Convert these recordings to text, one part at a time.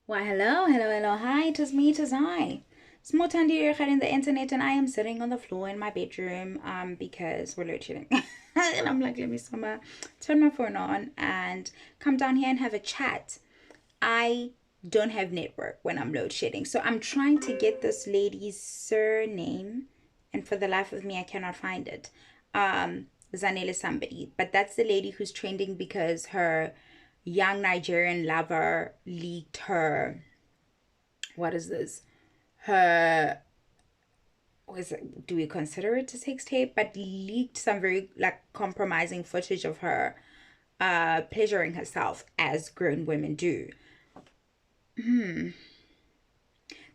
Why, hello, hi, it is me, it is I. Small Tandy here in the internet, and I am sitting on the floor in my bedroom because we're load shedding. And I'm like, let me turn my phone on and come down here and have a chat. I don't have network when I'm load shedding, so I'm trying to get this lady's surname, and for the life of me, I cannot find it. Zanele somebody, but that's the lady who's trending because her young Nigerian lover leaked her, what is this? Her, was it, do we consider it a sex tape? But leaked some very like compromising footage of her pleasuring herself as grown women do.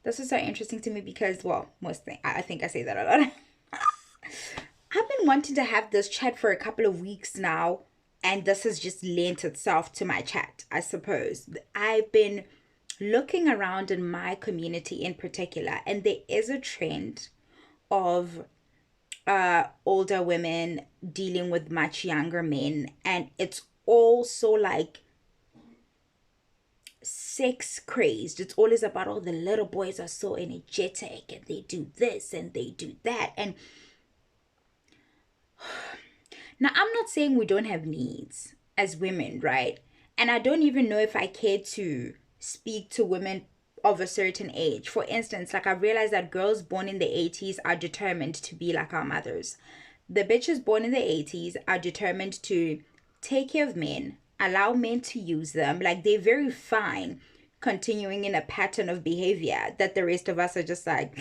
This is so interesting to me because, well, I think I say that a lot. I've been wanting to have this chat for a couple of weeks now, and this has just lent itself to my chat, I suppose. I've been looking around in my community in particular, and there is a trend of older women dealing with much younger men, and it's also like sex crazed. It's always about, oh, the little boys are so energetic and they do this and they do that. And now I'm not saying we don't have needs as women, right? And I don't even know if I care to speak to women of a certain age. For instance, like I realized that girls born in the 80s are determined to be like our mothers. The bitches born in the 80s are determined to take care of men, allow men to use them. Like they're very fine continuing in a pattern of behavior that the rest of us are just like,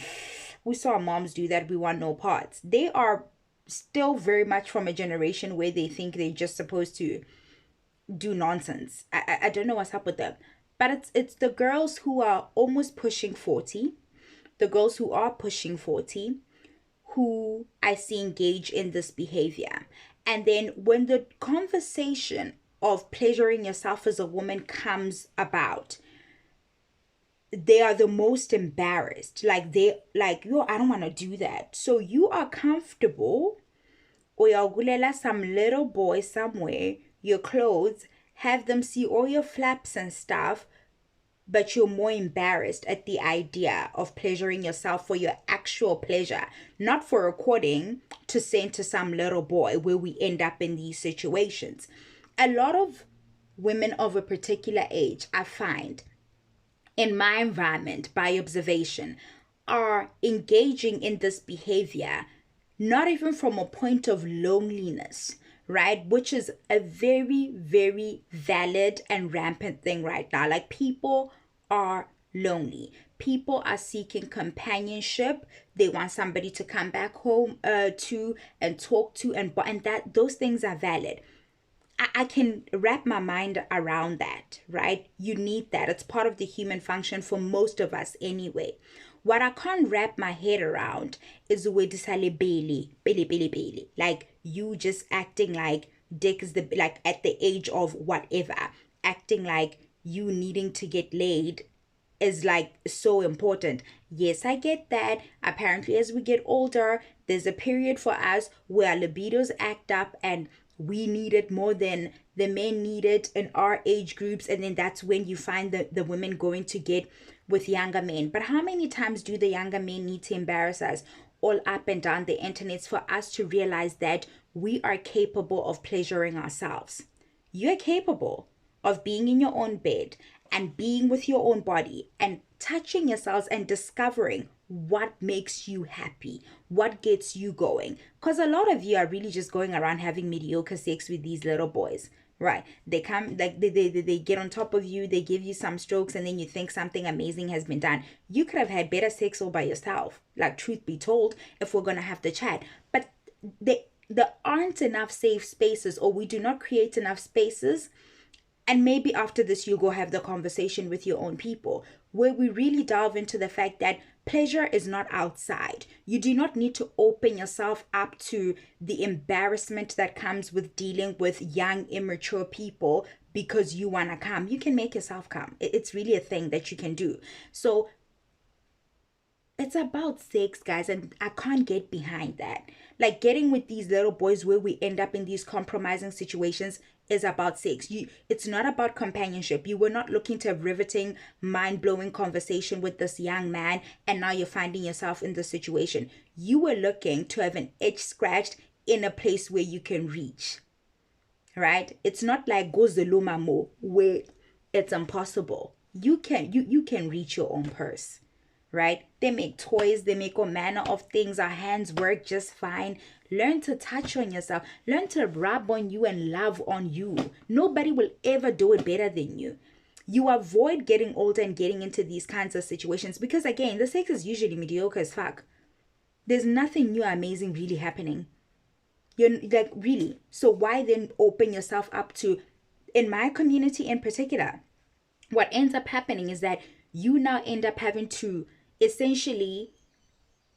we saw our moms do that, we want no parts. They are still very much from a generation where they think they're just supposed to do nonsense. I don't know what's up with them. But it's the girls who are almost pushing 40, the girls who are pushing 40, who I see engage in this behavior. And then when the conversation of pleasuring yourself as a woman comes about, they are the most embarrassed. Like they like, yo, I don't want to do that. So you are comfortable uyagulela some little boy somewhere, your clothes, have them see all your flaps and stuff, but you're more embarrassed at the idea of pleasuring yourself for your actual pleasure, not for recording to send to some little boy where we end up in these situations. A lot of women of a particular age, I find, in my environment, by observation, are engaging in this behavior, not even from a point of loneliness, right? Which is a very, very valid and rampant thing right now. Like people are lonely. People are seeking companionship. They want somebody to come back home to and talk to, and that those things are valid. I can wrap my mind around that, right? You need that. It's part of the human function for most of us anyway. What I can't wrap my head around is where disale Bailey. Like you just acting like dick is the like at the age of whatever, acting like you needing to get laid is like so important. Yes, I get that. Apparently, as we get older, there's a period for us where our libidos act up and we need it more than the men need it in our age groups. And then that's when you find the women going to get with younger men. But how many times do the younger men need to embarrass us all up and down the internet for us to realize that we are capable of pleasuring ourselves? You're capable of being in your own bed and being with your own body and touching yourselves and discovering what makes you happy, what gets you going. Because a lot of you are really just going around having mediocre sex with these little boys. Right. They come like they get on top of you, they give you some strokes, and then you think something amazing has been done. You could have had better sex all by yourself. Like truth be told, if we're gonna have the chat. But there aren't enough safe spaces, or we do not create enough spaces, and maybe after this, you go have the conversation with your own people where we really delve into the fact that pleasure is not outside. You do not need to open yourself up to the embarrassment that comes with dealing with young, immature people because you want to come. You can make yourself come. It's really a thing that you can do. So it's about sex, guys, and I can't get behind that. Like getting with these little boys where we end up in these compromising situations is about sex. It's not about companionship. You were not looking to have riveting, mind-blowing conversation with this young man, and now you're finding yourself in this situation. You were looking to have an itch scratched in a place where you can reach, right? It's not like Gozoluma Mo where it's impossible. You can reach your own purse, right? They make toys, they make all manner of things. Our hands work just fine. Learn to touch on yourself. Learn to rub on you and love on you. Nobody will ever do it better than you. You avoid getting older and getting into these kinds of situations because, again, the sex is usually mediocre as fuck. There's nothing new or amazing really happening. You're like, really. So why then open yourself up to, in my community in particular, what ends up happening is that you now end up having to essentially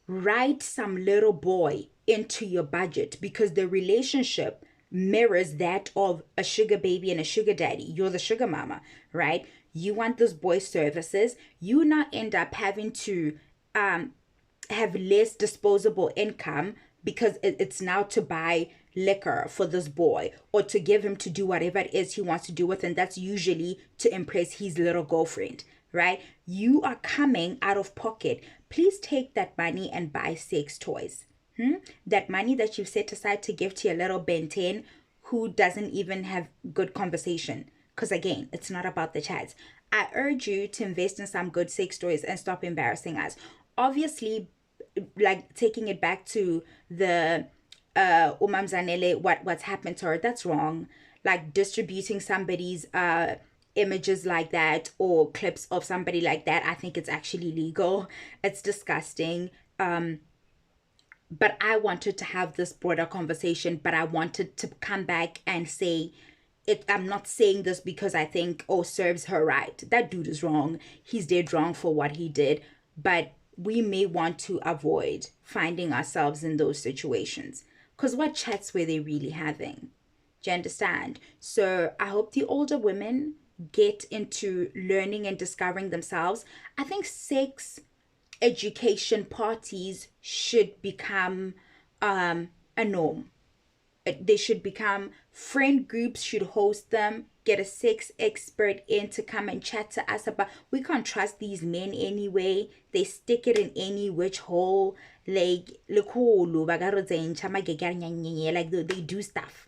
write some little boy into your budget because the relationship mirrors that of a sugar baby and a sugar daddy. You're the sugar mama, right? You want this boy's services. You now end up having to have less disposable income because it's now to buy liquor for this boy or to give him to do whatever it is he wants to do with, and that's usually to impress his little girlfriend, right? You are coming out of pocket. Please take that money and buy sex toys. That money that you've set aside to give to your little Ben 10 who doesn't even have good conversation, because again, it's not about the chats. I urge you to invest in some good sex toys and stop embarrassing us. Obviously, like taking it back to the Zanele, what's happened to her, that's wrong. Like distributing somebody's images like that or clips of somebody like that, I think it's actually illegal. It's disgusting. But I wanted to have this broader conversation, but I wanted to come back and say it. I'm not saying this because I think, oh, serves her right. That dude is wrong. He's dead wrong for what he did. But we may want to avoid finding ourselves in those situations. Because what chats were they really having? Do you understand? So I hope the older women get into learning and discovering themselves. I think sex education parties should become a norm. They should become, friend groups should host them, get a sex expert in to come and chat to us about, we can't trust these men anyway, they stick it in any which hole, like like they do stuff.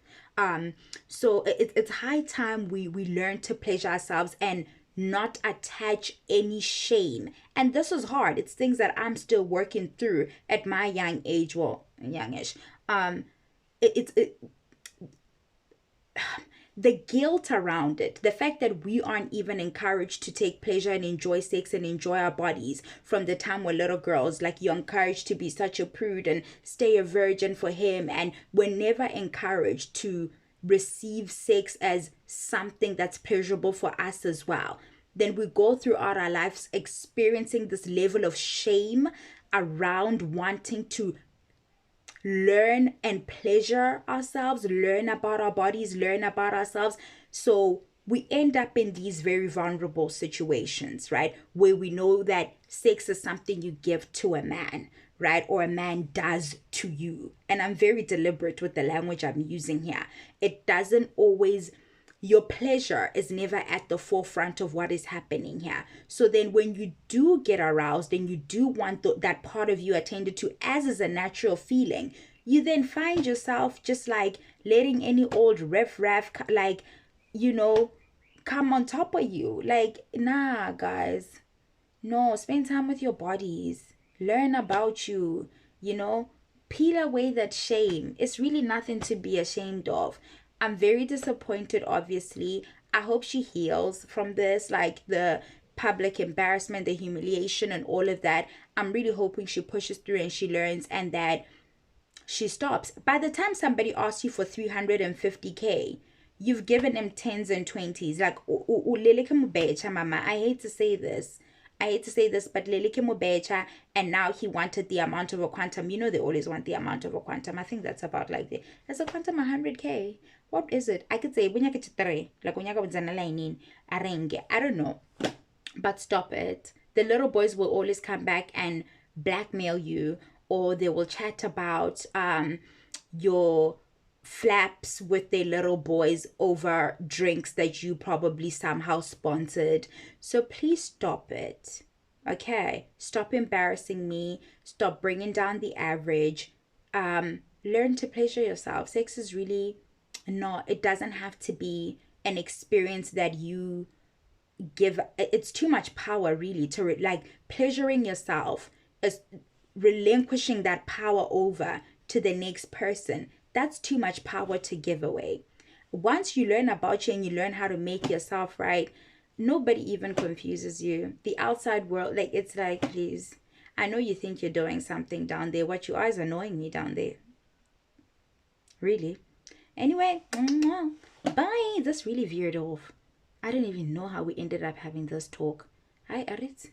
So it's high time we learn to pleasure ourselves and not attach any shame. And this is hard. It's things that I'm still working through at my young age. Well, youngish. The guilt around it, the fact that we aren't even encouraged to take pleasure and enjoy sex and enjoy our bodies from the time we're little girls. Like, you're encouraged to be such a prude and stay a virgin for him, and we're never encouraged to receive sex as something that's pleasurable for us as well. Then we go throughout our lives experiencing this level of shame around wanting to learn and pleasure ourselves, learn about our bodies, learn about ourselves. So we end up in these very vulnerable situations, right? Where we know that sex is something you give to a man, right? Or a man does to you. And I'm very deliberate with the language I'm using here. It doesn't always, your pleasure is never at the forefront of what is happening here. So then when you do get aroused and you do want that part of you attended to, as is a natural feeling, you then find yourself just like letting any old riff-raff, like, come on top of you. Like, nah, guys. No, spend time with your bodies. Learn about you, peel away that shame. It's really nothing to be ashamed of. I'm very disappointed, obviously. I hope she heals from this, like the public embarrassment, the humiliation, and all of that. I'm really hoping she pushes through and she learns and that she stops. By the time somebody asks you for 350K, you've given them 10s and 20s. Like, mama, I hate to say this. But Lelike Mobecha, and now he wanted the amount of a quantum. They always want the amount of a quantum. I think that's about like that's a quantum 100K. What is it? I could say when you get to 3, like when you go arenge. I don't know. But stop it. The little boys will always come back and blackmail you, or they will chat about your flaps with their little boys over drinks that you probably somehow sponsored. So please stop it. Okay? Stop embarrassing me. Stop bringing down the average. Learn to pleasure yourself. Sex is really not, it doesn't have to be an experience that you give. It's too much power, really, to like pleasuring yourself is relinquishing that power over to the next person. That's too much power to give away. Once you learn about you and you learn how to make yourself right, nobody even confuses you. The outside world, like, it's like, please, I know you think you're doing something down there. What you are is annoying me down there. Really. Anyway, bye. This really veered off. I don't even know how we ended up having this talk. Hi, Arit.